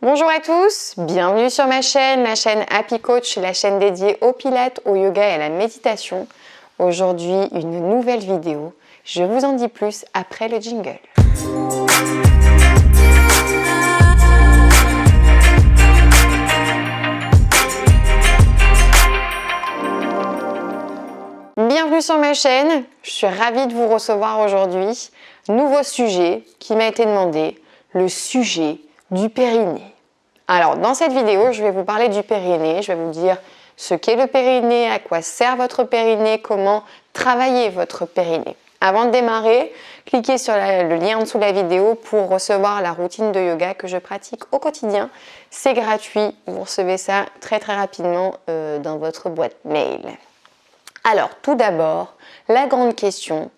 Bonjour à tous, bienvenue sur ma chaîne, la chaîne Happy Coach, la chaîne dédiée au pilates, au yoga et à la méditation. Aujourd'hui, une nouvelle vidéo. Je vous en dis plus après le jingle. Bienvenue sur ma chaîne, je suis ravie de vous recevoir aujourd'hui. Nouveau sujet qui m'a été demandé, le sujet du périnée. Alors dans cette vidéo, je vais vous parler du périnée, je vais vous dire ce qu'est le périnée, à quoi sert votre périnée, comment travailler votre périnée. Avant de démarrer, cliquez sur le lien en dessous de la vidéo pour recevoir la routine de yoga que je pratique au quotidien. C'est gratuit, vous recevez ça très rapidement dans votre boîte mail. Alors tout d'abord, la grande question,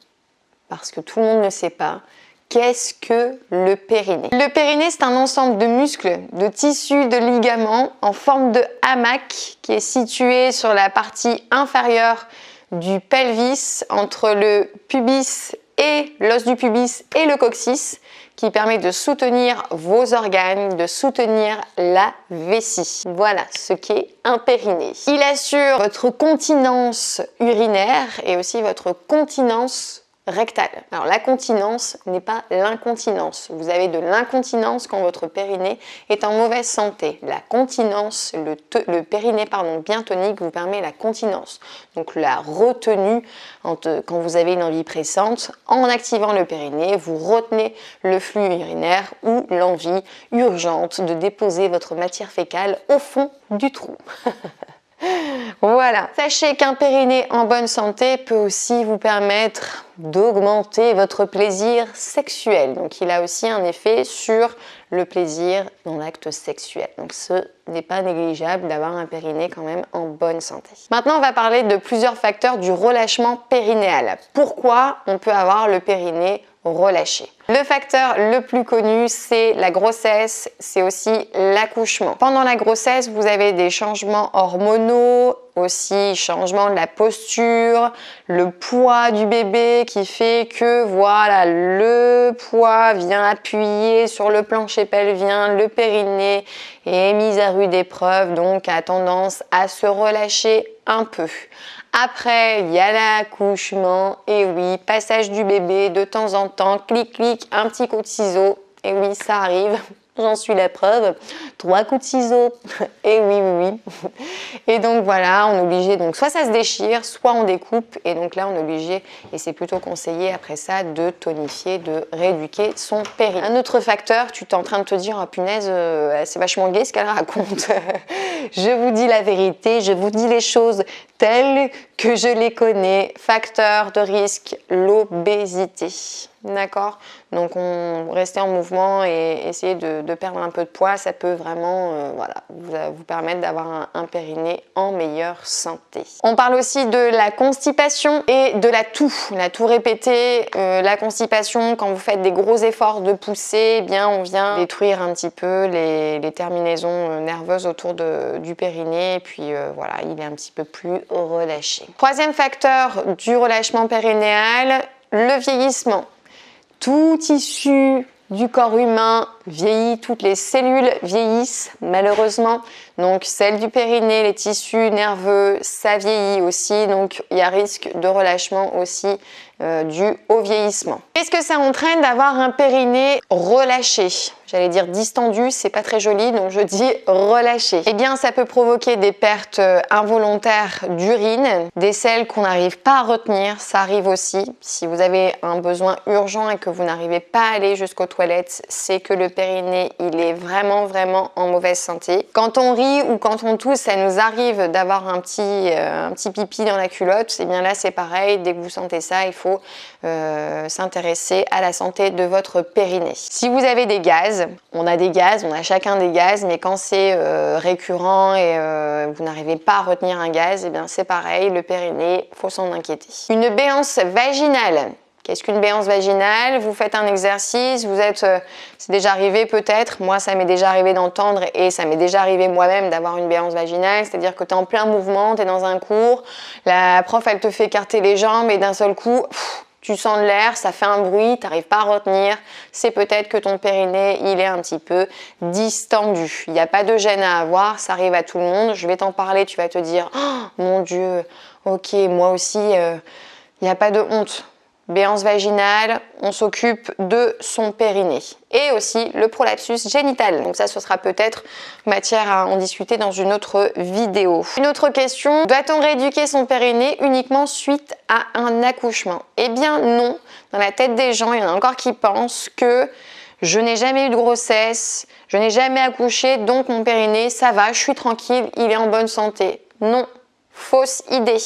parce que tout le monde ne sait pas, qu'est-ce que le périnée? Le périnée, c'est un ensemble de muscles, de tissus, de ligaments en forme de hamac qui est situé sur la partie inférieure du pelvis entre le pubis et l'os du pubis et le coccyx qui permet de soutenir vos organes, de soutenir la vessie. Voilà ce qu'est un périnée. Il assure votre continence urinaire et aussi votre continence rectale. Alors la continence n'est pas l'incontinence. Vous avez de l'incontinence quand votre périnée est en mauvaise santé. La continence, le périnée bien tonique vous permet la continence. Donc la retenue quand vous avez une envie pressante, en activant le périnée, vous retenez le flux urinaire ou l'envie urgente de déposer votre matière fécale au fond du trou. Voilà. Sachez qu'un périnée en bonne santé peut aussi vous permettre d'augmenter votre plaisir sexuel. Donc il a aussi un effet sur le plaisir dans l'acte sexuel. Donc ce n'est pas négligeable d'avoir un périnée quand même en bonne santé. Maintenant on va parler de plusieurs facteurs du relâchement périnéal. Pourquoi on peut avoir le périnée relâché? Le facteur le plus connu, c'est la grossesse, c'est aussi l'accouchement. Pendant la grossesse, vous avez des changements hormonaux, aussi changement de la posture, le poids du bébé qui fait que voilà, le poids vient appuyer sur le plancher pelvien, le périnée est mis à rude épreuve, donc a tendance à se relâcher un peu. Après, il y a l'accouchement, et oui, passage du bébé de temps en temps, clic clic, un petit coup de ciseau, et oui, ça arrive, j'en suis la preuve, 3 coups de ciseau, et oui. Et donc voilà, on est obligé, donc soit ça se déchire, soit on découpe, et donc là on est obligé, et c'est plutôt conseillé après ça, de tonifier, de rééduquer son périnée. Un autre facteur, tu es en train de te dire, oh punaise, c'est vachement gay ce qu'elle raconte. Je vous dis la vérité, je vous dis les choses telles que je les connais. Facteur de risque, l'obésité. D'accord? Donc rester en mouvement et essayer de perdre un peu de poids, ça peut vraiment vous permettre d'avoir un périnée en meilleure santé. On parle aussi de la constipation et de la toux répétée. La constipation, quand vous faites des gros efforts de poussée, eh bien on vient détruire un petit peu les terminaisons nerveuses autour du périnée et puis voilà, il est un petit peu plus relâché. Troisième facteur du relâchement périnéal, le vieillissement. Tout tissu du corps humain vieillit, toutes les cellules vieillissent malheureusement. Donc celles du périnée, les tissus nerveux, ça vieillit aussi. Donc il y a risque de relâchement aussi dû au vieillissement. Qu'est-ce que ça entraîne d'avoir un périnée relâché? J'allais dire distendu, c'est pas très joli, donc je dis relâché. Eh bien, ça peut provoquer des pertes involontaires d'urine, des selles qu'on n'arrive pas à retenir, ça arrive aussi. Si vous avez un besoin urgent et que vous n'arrivez pas à aller jusqu'aux toilettes, c'est que le périnée, il est vraiment en mauvaise santé. Quand on rit ou quand on tousse, ça nous arrive d'avoir un petit pipi dans la culotte, et bien là c'est pareil, dès que vous sentez ça, il faut s'intéresser à la santé de votre périnée. Si vous avez des gaz, on a chacun des gaz, mais quand c'est récurrent et vous n'arrivez pas à retenir un gaz, et bien c'est pareil, le périnée, faut s'en inquiéter. Une béance vaginale. Qu'est-ce qu'une béance vaginale? Vous faites un exercice, c'est déjà arrivé peut-être, moi ça m'est déjà arrivé d'entendre et ça m'est déjà arrivé moi-même d'avoir une béance vaginale, c'est-à-dire que tu es en plein mouvement, tu es dans un cours, la prof elle te fait écarter les jambes et d'un seul coup, tu sens de l'air, ça fait un bruit, tu n'arrives pas à retenir, c'est peut-être que ton périnée, il est un petit peu distendu. Il n'y a pas de gêne à avoir, ça arrive à tout le monde. Je vais t'en parler, tu vas te dire « Oh mon Dieu, ok, moi aussi, il n'y a pas de honte ». Béance vaginale, on s'occupe de son périnée. Et aussi le prolapsus génital. Donc ça, ce sera peut-être matière à en discuter dans une autre vidéo. Une autre question, doit-on rééduquer son périnée uniquement suite à un accouchement? Eh bien non. Dans la tête des gens, il y en a encore qui pensent que je n'ai jamais eu de grossesse, je n'ai jamais accouché, donc mon périnée, ça va, je suis tranquille, il est en bonne santé. Non, fausse idée.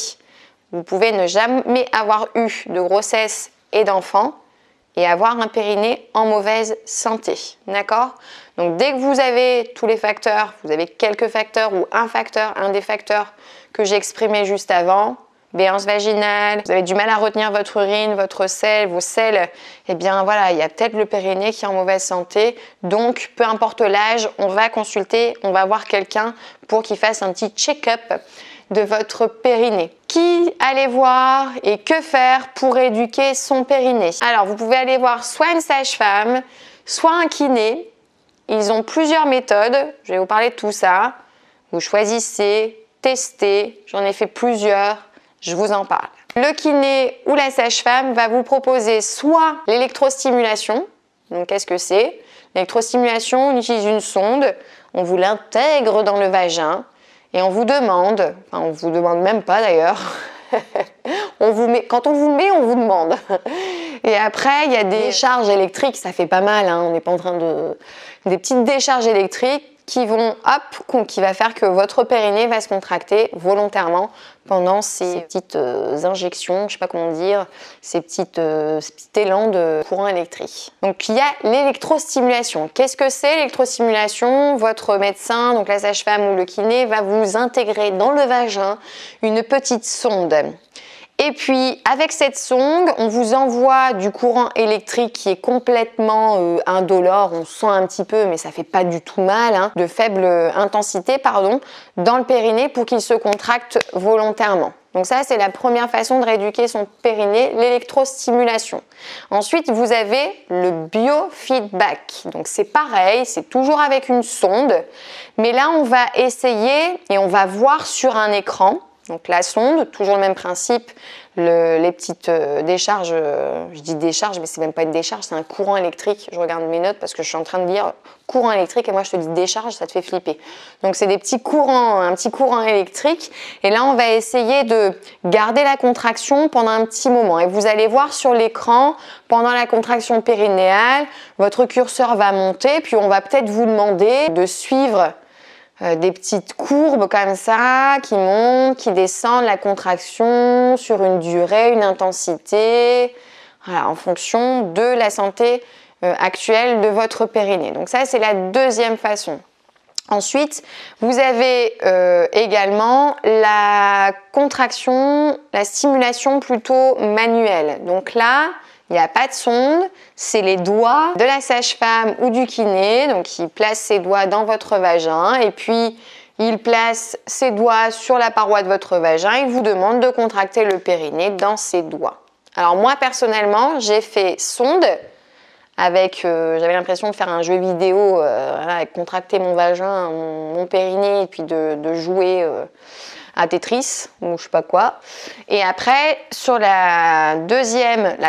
Vous pouvez ne jamais avoir eu de grossesse et d'enfant et avoir un périnée en mauvaise santé. D'accord? Donc dès que vous avez tous les facteurs, vous avez quelques facteurs ou un des facteurs que j'ai exprimé juste avant, béance vaginale, vous avez du mal à retenir votre urine, votre sel, vos selles, eh bien voilà, il y a peut-être le périnée qui est en mauvaise santé. Donc peu importe l'âge, on va consulter, on va voir quelqu'un pour qu'il fasse un petit check-up de votre périnée. Qui aller voir et que faire pour éduquer son périnée? Alors, vous pouvez aller voir soit une sage-femme, soit un kiné. Ils ont plusieurs méthodes. Je vais vous parler de tout ça. Vous choisissez, testez. J'en ai fait plusieurs. Je vous en parle. Le kiné ou la sage-femme va vous proposer soit l'électrostimulation. Donc, qu'est-ce que c'est? L'électrostimulation, on utilise une sonde. On vous l'intègre dans le vagin. Et on vous demande, enfin on vous demande même pas d'ailleurs, quand on vous met, on vous demande. Et après, il y a des décharges électriques, ça fait pas mal, hein, on n'est pas en train de... Des petites décharges électriques qui vont, qui va faire que votre périnée va se contracter volontairement pendant ces petites injections, je sais pas comment dire, ces petits élans de courant électrique. Donc il y a l'électrostimulation. Qu'est-ce que c'est l'électrostimulation? Votre médecin, donc la sage-femme ou le kiné, va vous intégrer dans le vagin une petite sonde. Et puis, avec cette sonde, on vous envoie du courant électrique qui est complètement indolore, on sent un petit peu, mais ça fait pas du tout mal, hein, de faible intensité, pardon, dans le périnée pour qu'il se contracte volontairement. Donc ça, c'est la première façon de rééduquer son périnée, l'électrostimulation. Ensuite, vous avez le biofeedback. Donc c'est pareil, c'est toujours avec une sonde, mais là, on va essayer et on va voir sur un écran. Donc la sonde, toujours le même principe, les petites décharges, je dis décharge, mais c'est même pas une décharge, c'est un courant électrique. Je regarde mes notes parce que je suis en train de lire courant électrique et moi je te dis décharge, ça te fait flipper. Donc c'est des petits courants, un petit courant électrique et là on va essayer de garder la contraction pendant un petit moment. Et vous allez voir sur l'écran, pendant la contraction périnéale, votre curseur va monter, puis on va peut-être vous demander de suivre des petites courbes comme ça qui montent, qui descendent, la contraction sur une durée, une intensité, voilà, en fonction de la santé actuelle de votre périnée. Donc ça, c'est la deuxième façon. Ensuite, vous avez également la contraction, la stimulation plutôt manuelle. Donc là, il n'y a pas de sonde, c'est les doigts de la sage-femme ou du kiné. Donc, il place ses doigts dans votre vagin et puis il place ses doigts sur la paroi de votre vagin. Il vous demande de contracter le périnée dans ses doigts. Alors moi, personnellement, j'ai fait sonde avec, j'avais l'impression de faire un jeu vidéo, avec contracter mon vagin, mon périnée et puis de jouer à Tetris ou je sais pas quoi. Et après, sur la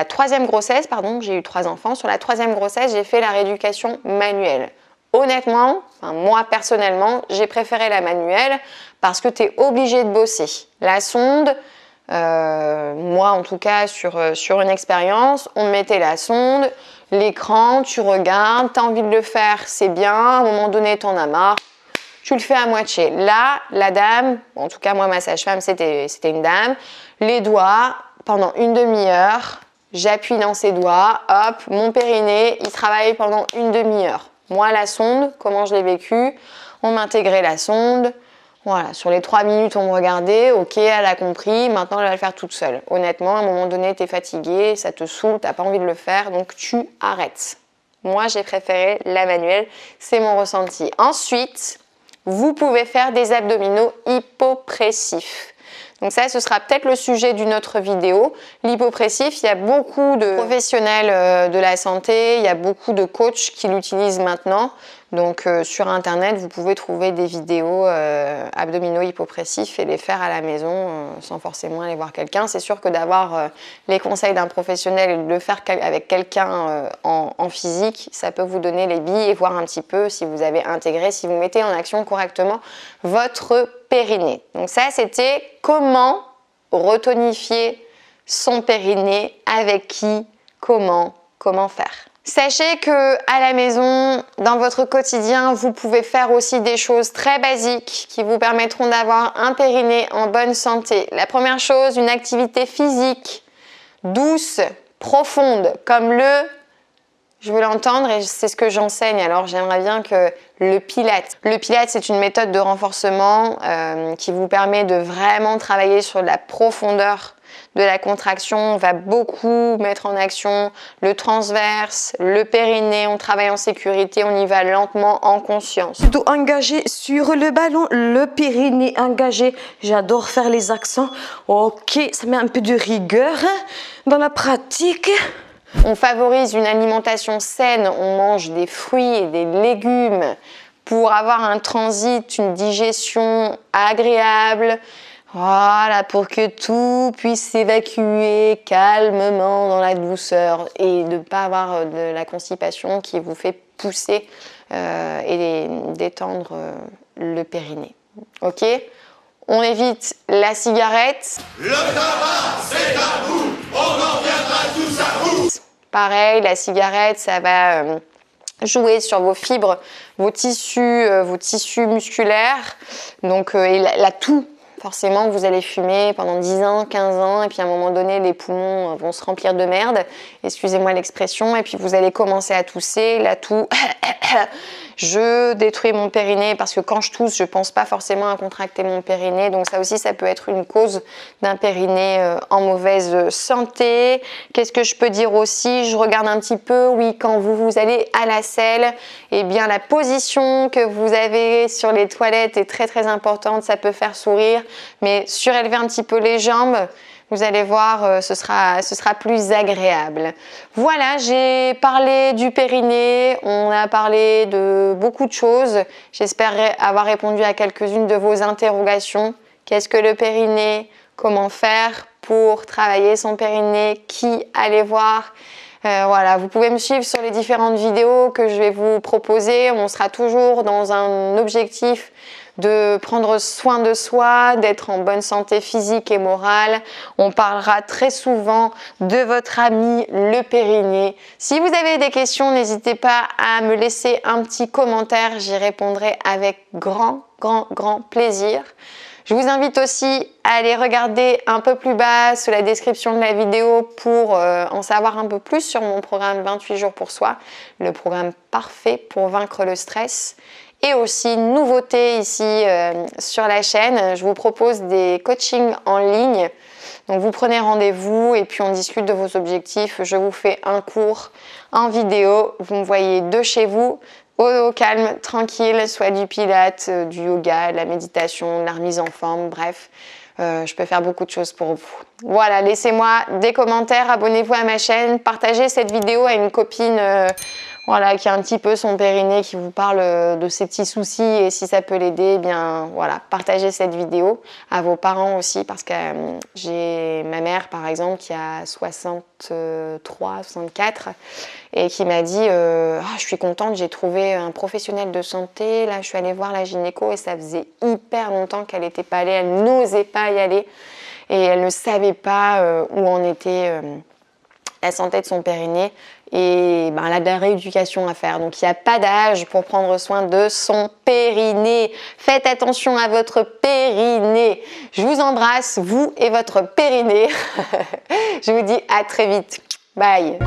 troisième grossesse, pardon, j'ai eu 3 enfants. Sur la 3e grossesse, j'ai fait la rééducation manuelle. Honnêtement, moi personnellement, j'ai préféré la manuelle parce que tu es obligé de bosser. La sonde, moi en tout cas sur une expérience, on mettait la sonde, l'écran, tu regardes, tu as envie de le faire, c'est bien, à un moment donné, tu en as marre. Tu le fais à moitié. Là, la dame, en tout cas moi ma sage-femme c'était une dame, les doigts pendant une demi-heure, j'appuie dans ses doigts, hop, mon périnée, il travaille pendant une demi-heure. Moi la sonde, comment je l'ai vécu? On m'intégrait la sonde, voilà, sur les 3 minutes on me regardait, ok elle a compris, maintenant elle va le faire toute seule. Honnêtement, à un moment donné tu es fatigué, ça te saoule, tu n'as pas envie de le faire, donc tu arrêtes. Moi j'ai préféré la manuelle, c'est mon ressenti. Ensuite, vous pouvez faire des abdominaux hypopressifs. Donc ça, ce sera peut-être le sujet d'une autre vidéo. L'hypopressif, il y a beaucoup de professionnels de la santé, il y a beaucoup de coachs qui l'utilisent maintenant. Donc sur internet, vous pouvez trouver des vidéos abdominaux hypopressifs et les faire à la maison sans forcément aller voir quelqu'un. C'est sûr que d'avoir les conseils d'un professionnel et de le faire avec quelqu'un en physique, ça peut vous donner les billes et voir un petit peu si vous avez intégré, si vous mettez en action correctement votre périnée. Donc ça, c'était comment retonifier son périnée, avec qui, comment faire. Sachez que à la maison, dans votre quotidien, vous pouvez faire aussi des choses très basiques qui vous permettront d'avoir un périnée en bonne santé. La première chose, une activité physique douce, profonde, comme je veux l'entendre et c'est ce que j'enseigne, alors j'aimerais bien que le Pilates. Le Pilates, c'est une méthode de renforcement qui vous permet de vraiment travailler sur la profondeur de la contraction. On va beaucoup mettre en action le transverse, le périnée, on travaille en sécurité, on y va lentement, en conscience. Plutôt engagé sur le ballon, le périnée engagé. J'adore faire les accents. Ok, ça met un peu de rigueur dans la pratique. On favorise une alimentation saine, on mange des fruits et des légumes pour avoir un transit, une digestion agréable. Voilà, pour que tout puisse s'évacuer calmement dans la douceur et de ne pas avoir de la constipation qui vous fait pousser et détendre le périnée. Ok ? On évite la cigarette. Le tabac, c'est tabou, on en viendra tous à bout. Pareil, la cigarette, ça va jouer sur vos fibres, vos tissus musculaires. Donc, et la toux. Forcément, vous allez fumer pendant 10 ans, 15 ans, et puis à un moment donné, les poumons vont se remplir de merde, excusez-moi l'expression, et puis vous allez commencer à tousser, la toux, je détruis mon périnée, parce que quand je tousse, je pense pas forcément à contracter mon périnée, donc ça aussi, ça peut être une cause d'un périnée en mauvaise santé. Qu'est-ce que je peux dire aussi? Je regarde un petit peu, oui, quand vous allez à la selle, eh bien la position que vous avez sur les toilettes est très très importante, ça peut faire sourire, mais surélever un petit peu les jambes, vous allez voir, ce sera plus agréable. Voilà, j'ai parlé du périnée, on a parlé de beaucoup de choses. J'espère avoir répondu à quelques-unes de vos interrogations. Qu'est-ce que le périnée? Comment faire pour travailler son périnée? Qui aller voir? Voilà, vous pouvez me suivre sur les différentes vidéos que je vais vous proposer. On sera toujours dans un objectif de prendre soin de soi, d'être en bonne santé physique et morale. On parlera très souvent de votre ami le périnée. Si vous avez des questions, n'hésitez pas à me laisser un petit commentaire. J'y répondrai avec grand plaisir. Je vous invite aussi à aller regarder un peu plus bas sous la description de la vidéo pour en savoir un peu plus sur mon programme 28 jours pour soi, le programme parfait pour vaincre le stress. Et aussi, nouveauté ici sur la chaîne, je vous propose des coachings en ligne. Donc vous prenez rendez-vous et puis on discute de vos objectifs. Je vous fais un cours en vidéo, vous me voyez de chez vous, au calme, tranquille, soit du pilates, du yoga, de la méditation, de la remise en forme, bref. Je peux faire beaucoup de choses pour vous. Voilà, laissez-moi des commentaires, abonnez-vous à ma chaîne, partagez cette vidéo à une copine voilà, qui a un petit peu son périnée, qui vous parle de ses petits soucis et si ça peut l'aider, eh bien voilà, partagez cette vidéo à vos parents aussi parce que j'ai ma mère par exemple qui a 63, 64 et qui m'a dit je suis contente, j'ai trouvé un professionnel de santé, là je suis allée voir la gynéco et ça faisait hyper longtemps qu'elle n'était pas allée, elle n'osait pas y aller et elle ne savait pas où en était la santé de son périnée et elle a de la rééducation à faire. Donc il n'y a pas d'âge pour prendre soin de son périnée. Faites attention à votre périnée. Je vous embrasse, vous et votre périnée. Je vous dis à très vite. Bye.